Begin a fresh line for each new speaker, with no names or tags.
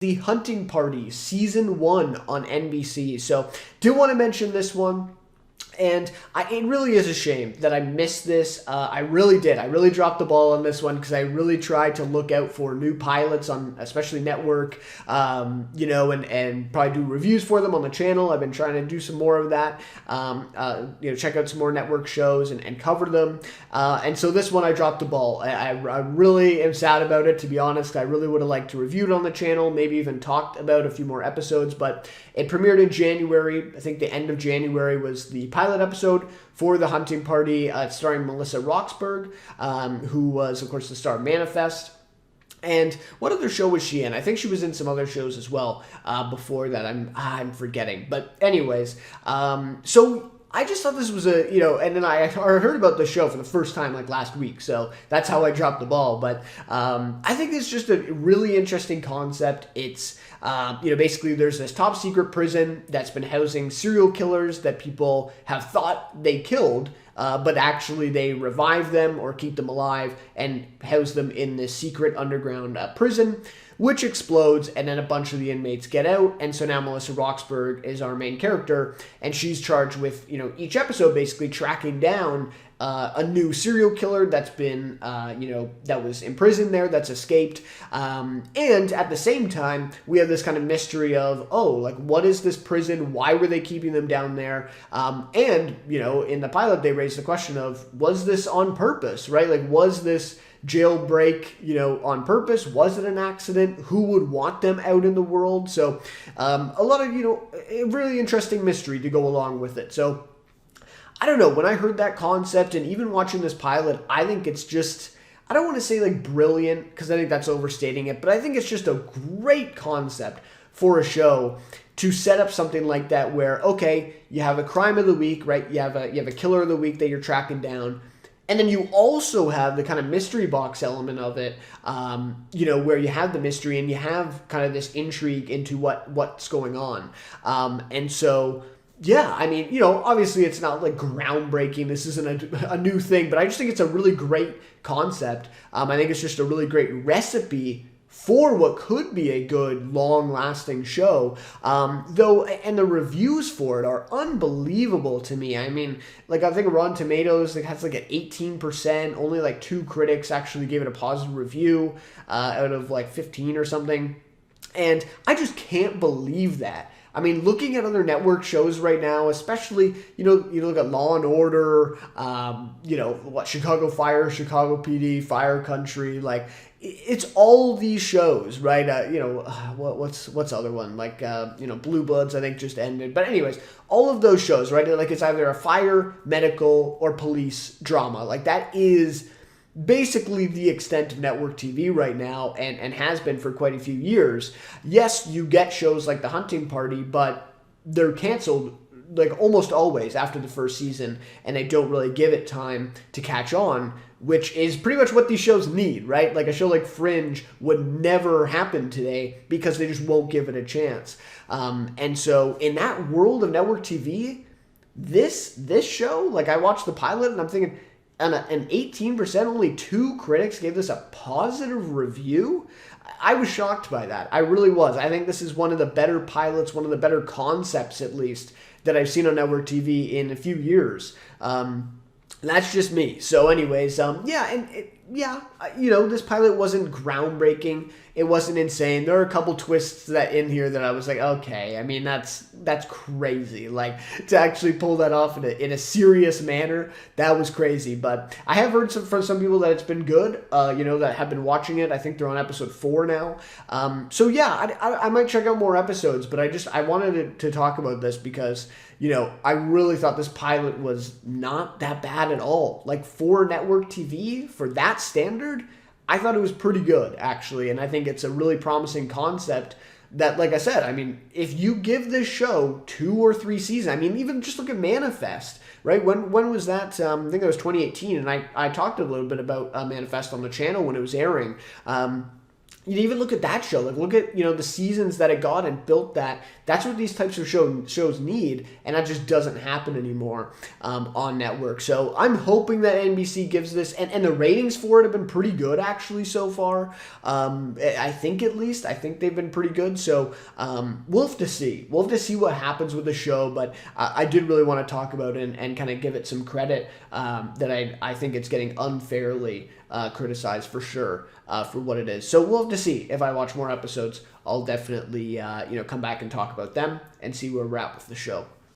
The Hunting Party Season 1 on NBC. So, do want to mention this one. And it really is a shame that I missed this. I really did. I really dropped the ball on this one because I really tried to look out for new pilots on, especially network, and probably do reviews for them on the channel. I've been trying to do some more of that. Check out some more network shows and cover them. And so this one I dropped the ball. I really am sad about it, to be honest. I really would have liked to review it on the channel, maybe even talked about a few more episodes, but it premiered in January. I think the end of January was the pilot episode for The Hunting Party, starring Melissa Roxburgh, who was, of course, the star of Manifest. And what other show was she in? I think she was in some other shows as well before that. I'm forgetting. But anyways, so I just thought this was and then I heard about the show for the first time like last week, so that's how I dropped the ball. But I think it's just a really interesting concept. It's basically there's this top secret prison that's been housing serial killers that people have thought they killed, but actually they revive them or keep them alive and house them in this secret underground prison, which explodes, and then a bunch of the inmates get out. And so now Melissa Roxburgh is our main character, and she's charged with, each episode basically tracking down a new serial killer that's been, that was imprisoned there, that's escaped. And at the same time, we have this kind of mystery of, what is this prison? Why were they keeping them down there? In the pilot, they raised the question of, was this on purpose, right? Like, was this jailbreak, on purpose? Was it an accident? Who would want them out in the world? So a lot of, a really interesting mystery to go along with it. So I don't know, when I heard that concept and even watching this pilot, I think it's just, I don't want to say like brilliant because I think that's overstating it, but I think it's just a great concept for a show to set up something like that where, okay, you have a crime of the week, right? You have a killer of the week that you're tracking down. And then you also have the kind of mystery box element of it, where you have the mystery and you have kind of this intrigue into what's going on. And so, yeah, I mean, obviously it's not like groundbreaking. This isn't a new thing, but I just think it's a really great concept. I think it's just a really great recipe for what could be a good, long-lasting show, and the reviews for it are unbelievable to me. I mean, like, I think Rotten Tomatoes, it has like an 18%, only like 2 critics actually gave it a positive review out of like 15 or something, and I just can't believe that. I mean, looking at other network shows right now, especially, you look at Law and Order, Chicago Fire, Chicago PD, Fire Country, like, it's all these shows, right? What's the other one? Like, Blue Bloods, I think, just ended. But anyways, all of those shows, right? Like, it's either a fire, medical, or police drama. Like, that is basically the extent of network TV right now, and has been for quite a few years. Yes, you get shows like The Hunting Party, but they're canceled like almost always after the first season, and they don't really give it time to catch on, which is pretty much what these shows need, right? Like a show like Fringe would never happen today because they just won't give it a chance. And so in that world of network TV, this show, like, I watched the pilot and I'm thinking, an 18%, only 2 critics gave this a positive review. I was shocked by that. I really was. I think this is one of the better pilots, one of the better concepts, at least, that I've seen on network TV in a few years. That's just me. So anyways, this pilot wasn't groundbreaking. It wasn't insane. There are a couple twists in here that I was like, okay, I mean, that's crazy. Like, to actually pull that off in a serious manner, that was crazy. But I have heard from some people that it's been good, that have been watching it. I think they're on episode 4 now. So yeah, I might check out more episodes, but I wanted to talk about this because, I really thought this pilot was not that bad at all. Like, for network TV, for that standard, I thought it was pretty good, actually, and I think it's a really promising concept that, like I said, I mean, if you give this show 2 or 3 seasons, I mean, even just look at Manifest, right? When was that? I think that was 2018, and I talked a little bit about Manifest on the channel when it was airing. you even look at that show. Like, look at, the seasons that it got and built that. That's what these types of shows need, and that just doesn't happen anymore on network. So I'm hoping that NBC gives this, and the ratings for it have been pretty good actually so far. I think they've been pretty good. So we'll have to see. We'll have to see what happens with the show. But I did really want to talk about it and kind of give it some credit that I think it's getting unfairly criticized for sure for what it is. So we'll have to see. If I watch more episodes, I'll definitely come back and talk about them and see where we're at with the show.